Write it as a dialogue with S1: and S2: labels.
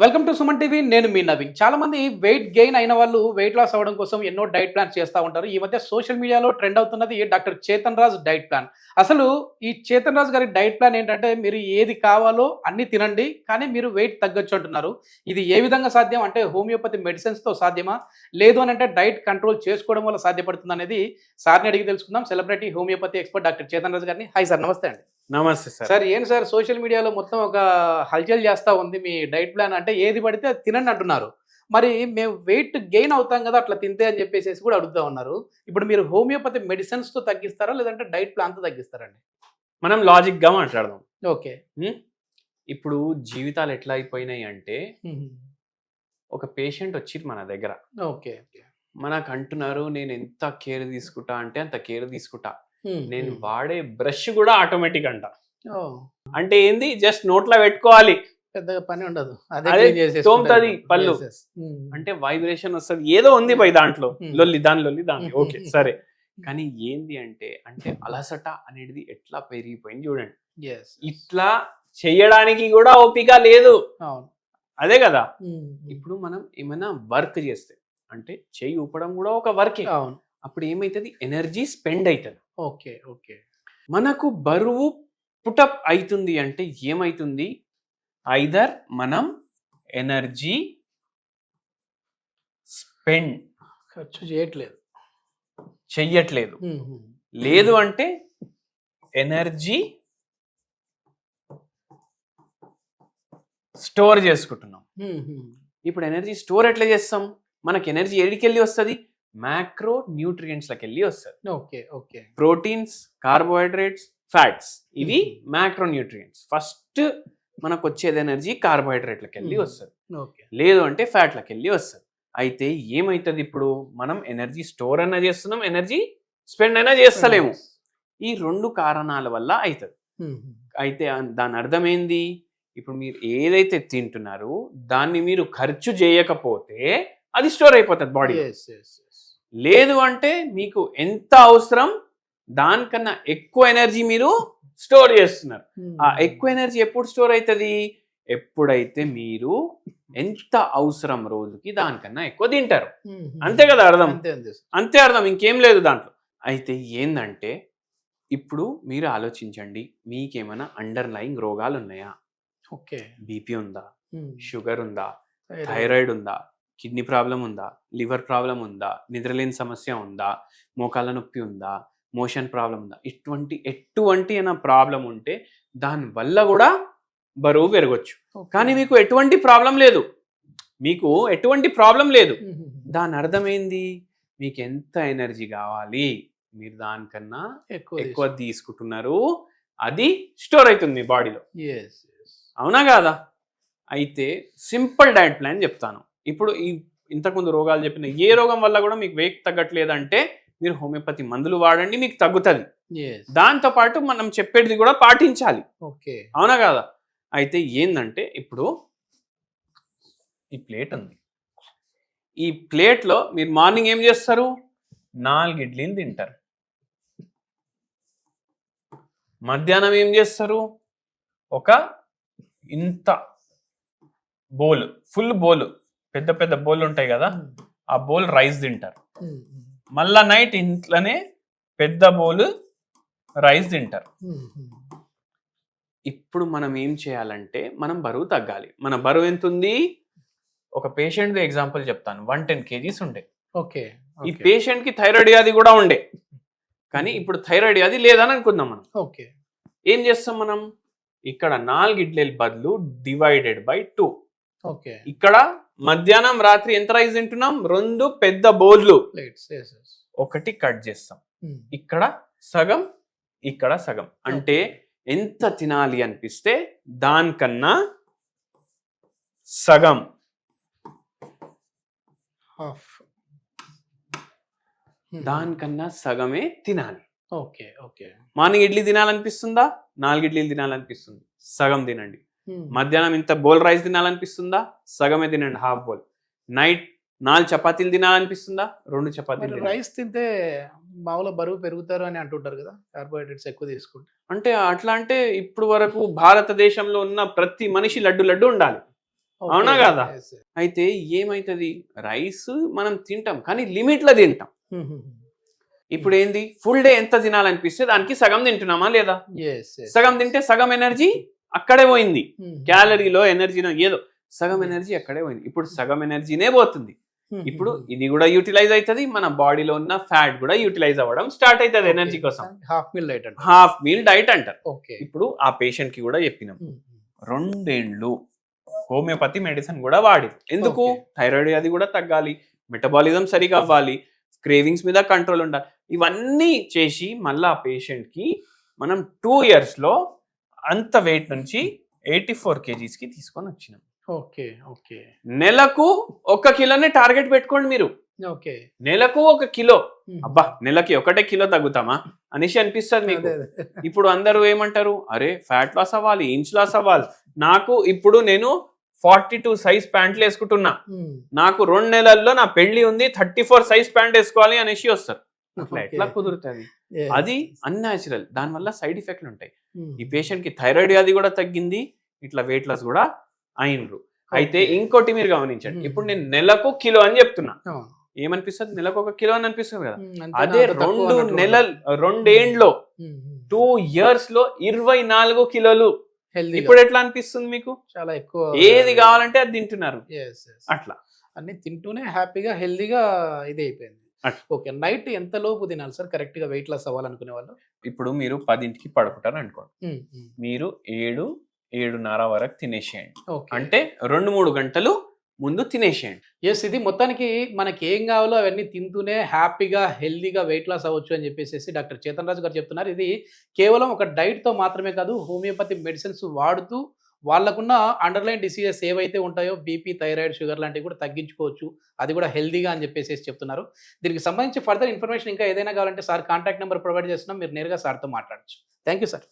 S1: Welcome to Suman TV. నేను మీ నవీన్. చాలా మంది వెయిట్ గెయిన్ అయిన వాళ్ళు వెయిట్ లాస్ అవ్వడం కోసం ఎన్నో డైట్ ప్లాన్స్ చేస్తూ ఉంటారు. ఈ మధ్య సోషల్ మీడియాలో ట్రెండ్ అవుతున్నది doctor Chetan Raj diet plan. అసలు ఈ చేతన్ రాజ్ గారి డైట్ ప్లాన్ ఏంటంటే, మీరు ఏది కావాలో అన్ని తినండి, కానీ మీరు వెయిట్ తగ్గొచ్చు అంటున్నారు. ఇది ఏ విధంగా సాధ్యం? అంటే హోమియోపతి మెడిసిన్స్తో సాధ్యమా, లేదు అని అంటే డైట్ కంట్రోల్ చేసుకోవడం వల్ల సాధ్యపడుతుంది అనేది సార్ని అడిగి తెలుసుకుందాం. Celebrity homeopathy expert doctor Chetan Raj గారిని. హాయ్ సార్, నమస్తే అండి.
S2: నమస్తే సార్.
S1: సార్ ఏంటి సార్, సోషల్ మీడియాలో మొత్తం ఒక హల్చల్ చేస్తూ ఉంది మీ డైట్ ప్లాన్. అంటే ఏది పడితే అది తినండి అంటున్నారు. మరి మేము వెయిట్ గెయిన్ అవుతాం కదా అట్లా తింటే అని చెప్పేసి కూడా అడుగుతూ ఉన్నారు. ఇప్పుడు మీరు హోమియోపతి మెడిసిన్స్తో తగ్గిస్తారా, లేదంటే డైట్ ప్లాన్తో తగ్గిస్తారండి?
S2: మనం లాజిక్గా మాట్లాడదాం.
S1: ఓకే.
S2: ఇప్పుడు జీవితాలు ఎట్లా అయిపోయినాయి అంటే, ఒక పేషెంట్ వచ్చిర్రు మన దగ్గర.
S1: ఓకే.
S2: మనకు అంటున్నారు, నేను ఎంత కేర్ తీసుకుంటా అంటే అంత కేర్ తీసుకుంటా, నేను వాడే బ్రష్ కూడా ఆటోమేటిక్ అంట. అంటే ఏంది, జస్ట్ నోట్లో పెట్టుకోవాలి,
S1: పెద్దగా పని ఉండదు,
S2: అదే తోముతుంది పళ్ళు. అంటే వైబ్రేషన్ వస్తుంది, ఏదో ఉంది పై దాంట్లో, లొల్లి దాని ఓకే సరే. కానీ ఏంది అంటే అలసట అనేది ఎట్లా పెరిగిపోయింది చూడండి. ఇట్లా చెయ్యడానికి కూడా ఓపిక లేదు. అదే కదా. ఇప్పుడు మనం ఏమైనా వర్క్ చేస్తే అంటే చెయ్యి ఊపడం కూడా ఒక వర్కే. అప్పుడు ఏమైతుంది, ఎనర్జీ స్పెండ్ అవుతుంది.
S1: ఓకే.
S2: మనకు బరువు పుటప్ అవుతుంది అంటే ఏమైతుంది, ఐదర్ మనం ఎనర్జీ స్పెండ్
S1: ఖర్చు
S2: చెయ్యట్లేదు, లేదు అంటే ఎనర్జీ స్టోర్ చేసుకుంటున్నాం. ఇప్పుడు ఎనర్జీ స్టోర్ ఎట్లా చేస్తాం, మనకి ఎనర్జీ ఎడికెళ్ళి వస్తుంది, మ్యాక్రో న్యూట్రియంట్స్లకి వెళ్ళి వస్తుంది.
S1: ఓకే.
S2: ప్రోటీన్స్, కార్బోహైడ్రేట్స్, ఫ్యాట్స్, ఇవి మ్యాక్రో న్యూట్రియంట్స్. ఫస్ట్ మనకు వచ్చేది ఎనర్జీ కార్బోహైడ్రేట్లకు వెళ్ళి వస్తుంది, లేదు అంటే ఫ్యాట్లకు వెళ్ళి వస్తుంది. అయితే ఏమవుతుంది, ఇప్పుడు మనం ఎనర్జీ స్టోర్ అయినా చేస్తున్నాం, ఎనర్జీ స్పెండ్ అయినా చేస్తలేము. ఈ రెండు కారణాల వల్ల అవుతుంది. అయితే దాని అర్థం ఏంది, ఇప్పుడు మీరు ఏదైతే తింటున్నారో దాన్ని మీరు ఖర్చు చేయకపోతే అది స్టోర్ అయిపోతుంది బాడీ. లేదు అంటే మీకు ఎంత అవసరం దానికన్నా ఎక్కువ ఎనర్జీ మీరు స్టోర్ చేస్తున్నారు. ఆ ఎక్కువ ఎనర్జీ ఎప్పుడు స్టోర్ అవుతుంది, ఎప్పుడైతే మీరు ఎంత అవసరం రోజుకి దానికన్నా ఎక్కువ తింటారు. అంతే కదా అర్థం, అంతే అర్థం, ఇంకేం లేదు దాంట్లో. అయితే ఏందంటే, ఇప్పుడు మీరు ఆలోచించండి, మీకేమైనా అండర్లయింగ్ రోగాలు ఉన్నాయా?
S1: ఓకే.
S2: బీపీ ఉందా, షుగర్ ఉందా, థైరాయిడ్ ఉందా, కిడ్నీ ప్రాబ్లం ఉందా, లివర్ ప్రాబ్లం ఉందా, నిద్రలేని సమస్య ఉందా, మోకాళ్ళ నొప్పి ఉందా, మోషన్ ప్రాబ్లం ఉందా, ఎటువంటి అయినా ప్రాబ్లం ఉంటే దానివల్ల కూడా బరువు పెరగచ్చు. కానీ మీకు ఎటువంటి ప్రాబ్లం లేదు, దాని అర్థమైంది, మీకు ఎంత ఎనర్జీ కావాలి మీరు దానికన్నా ఎక్కువ తీసుకుంటున్నారు, అది స్టోర్ అవుతుంది మీ బాడీలో. అవునా కాదా? అయితే సింపుల్ డైట్ ప్లాన్ చెప్తాను. ఇప్పుడు ఇంతకుముందు రోగాలు చెప్పిన ఏ రోగం వల్ల కూడా మీకు వెయిట్ తగ్గట్లేదంటే మీరు హోమియోపతి మందులు వాడండి, మీకు తగ్గుతుంది. దాంతోపాటు మనం చెప్పేది కూడా పాటించాలి. అవునా కాదా? అయితే ఏంటంటే, ఇప్పుడు ఈ ప్లేట్ ఉంది, ఈ ప్లేట్లో మీరు మార్నింగ్ ఏం చేస్తారు, 4 ఇడ్లీలు తింటారు. మధ్యాహ్నం ఏం చేస్తారు, ఒక ఇంత బౌల్, ఫుల్ బౌల్, పెద్ద పెద్ద బౌల్ ఉంటాయి కదా, ఆ బౌల్ రైస్ తింటారు. మళ్ళా నైట్ ఇంట్లోనే పెద్ద బౌల్ రైస్ తింటారు. ఇప్పుడు మనం ఏం చేయాలంటే, మనం బరువు తగ్గాలి. మన బరువు ఎంత ఉంది, ఒక పేషెంట్ ఎగ్జాంపుల్ చెప్తాను, 110 kgs ఉండే. ఈ పేషెంట్ కి థైరాయిడ్ వ్యాధి కూడా ఉండే, కానీ ఇప్పుడు థైరాయిడ్ వ్యాధి లేదని అనుకుందాం మనం. ఏం చేస్తాం మనం, ఇక్కడ 4 ఇడ్లీల బదులు డివైడెడ్ బై 2. ఇక్కడ మధ్యాహ్నం రాత్రి ఎంత రైస్ తింటున్నాం, 2 పెద్ద బౌల్లు, ఒకటి కట్ చేస్తాం, ఇక్కడ సగం ఇక్కడ సగం. అంటే ఎంత తినాలి అనిపిస్తే దానికన్నా సగం, దానికన్నా సగమే తినాలి. మార్నింగ్ ఇడ్లీ తినాలనిపిస్తుందా, 4 ఇడ్లీలు తినాలనిపిస్తుంది, సగం తినండి. మధ్యాహ్నం ఇంత బౌల్ రైస్ తినాలనిపిస్తుందా, సగమే తినండి, హాఫ్ బౌల్. నైట్ 4 చపాతీలు తినాలనిపిస్తుందా, 2 చపాతీలు.
S1: రైస్ తింటే మామూలు బరువు పెరుగుతారు అని అంటుంటారు కదా, కార్బోహైడ్రేట్స్ ఎక్కువ తీసుకుంటే.
S2: అంటే అట్లా అంటే ఇప్పుడు వరకు భారతదేశంలో ఉన్న ప్రతి మనిషి లడ్డు ఉండాలి. అవునా కదా? అయితే ఏమైతుంది, రైస్ మనం తింటాం కానీ లిమిట్లో తింటాం. ఇప్పుడు ఏంది, ఫుల్ డే ఎంత తినాలనిపిస్తే దానికి సగం తింటున్నామా లేదా? సగం తింటే సగం ఎనర్జీ అక్కడే పోయింది, క్యాలరీలో ఎనర్జీలో ఏదో సగం ఎనర్జీ అక్కడే పోయింది. ఇప్పుడు సగం ఎనర్జీనే పోతుంది. ఇప్పుడు ఇది కూడా యూటిలైజ్ అవుతుంది, మన బాడీలో ఉన్న ఫ్యాట్ కూడా యూటిలైజ్ అవ్వడం స్టార్ట్ అవుతుంది ఎనర్జీ కోసం. హాఫ్ మీల్ డైట్ అంటారు. ఇప్పుడు ఆ పేషెంట్ కి కూడా చెప్పినాం, 2 ఏళ్ళు హోమియోపతి మెడిసిన్ కూడా వాడి. ఎందుకు? థైరాయిడ్ అది కూడా తగ్గాలి, మెటబాలిజం సరిగా అవ్వాలి, క్రేవింగ్స్ మీద కంట్రోల్ ఉండాలి. ఇవన్నీ చేసి మళ్ళీ ఆ పేషెంట్ కి మనం 2 years లో అంత వెయిట్ నుంచి 84 kgs కి తీసుకొని వచ్చినాం. నెలకు 1 కిలోనే టార్గెట్ పెట్టుకోండి మీరు. నెలకు 1 కిలో. అబ్బా, నెలకి 1 కిలో తగ్గుతామా అనేసి అనిపిస్తుంది మీకు. ఇప్పుడు అందరూ ఏమంటారు, అరే ఫ్యాట్ లాస్ అవ్వాలి, ఇంచ్ లాస్ అవ్వాలి. నాకు ఇప్పుడు నేను 42 సైజ్ ప్యాంట్లు వేసుకుంటున్నా, నాకు 2 నెలల్లో నా పెళ్లి ఉంది, 34 సైజ్ ప్యాంట్ వేసుకోవాలి అనేసి వస్తారు. ఎట్లా కుదురుతుంది? అది అన్యాచురల్. దానివల్ల సైడ్ ఎఫెక్ట్లు ఉంటాయి. ఈ పేషెంట్ కి థైరాయిడ్ అది కూడా తగ్గింది, ఇట్లా వెయిట్ లాస్ కూడా అయినరు. అయితే ఇంకోటి మీరు గమనించండి, ఇప్పుడు నేను నెలకు కిలో అని చెప్తున్నా, ఏమనిపిస్తుంది, నెలకు 1 కిలో అని అనిపిస్తుంది కదా. అదే 2 ఏండ్లో 2 years లో 24 కిలోలు. ఇప్పుడు ఎట్లా అనిపిస్తుంది మీకు?
S1: చాలా ఎక్కువ.
S2: ఏది కావాలంటే అది తింటున్నారు. అట్లా
S1: అన్ని తింటూనే హ్యాపీగా హెల్దీగా ఇది అయిపోయింది. ఓకే, నైట్ ఎంత లోపు తినాలి సార్ కరెక్ట్ గా వెయిట్ లాస్ అవ్వాలనుకునే వాళ్ళు?
S2: ఇప్పుడు మీరు 10కి పడుకుంటారు అనుకోండి, మీరు 7-7:30 వరకు తినేసేయండి. అంటే 2-3 గంటలు ముందు తినేసేయండి.
S1: ఇది మొత్తానికి మనకి ఏం కావాలో అవన్నీ తింటూనే హ్యాపీగా హెల్దీగా వెయిట్ లాస్ అవ్వచ్చు అని చెప్పేసి డాక్టర్ చేతన్ రాజు గారు చెప్తున్నారు. ఇది కేవలం ఒక డైట్తో మాత్రమే కాదు, హోమియోపతి మెడిసిన్స్ వాడుతూ వాళ్ళకున్న అండర్లైన్ డిసీజెస్ ఏవైతే ఉంటాయో బీపీ, థైరాయిడ్, షుగర్ లాంటివి కూడా తగ్గించుకోవచ్చు, అది కూడా హెల్దీగా అని చెప్పేసి చెప్తున్నారు. దీనికి సంబంధించి ఫర్దర్ ఇన్ఫర్మేషన్ ఇంకా ఏదైనా కావాలంటే సార్ కాంటాక్ట్ నెంబర్ ప్రొవైడ్ చేస్తున్నాం, మీరు నేరుగా సార్తో మాట్లాడచ్చు. Thank you sir.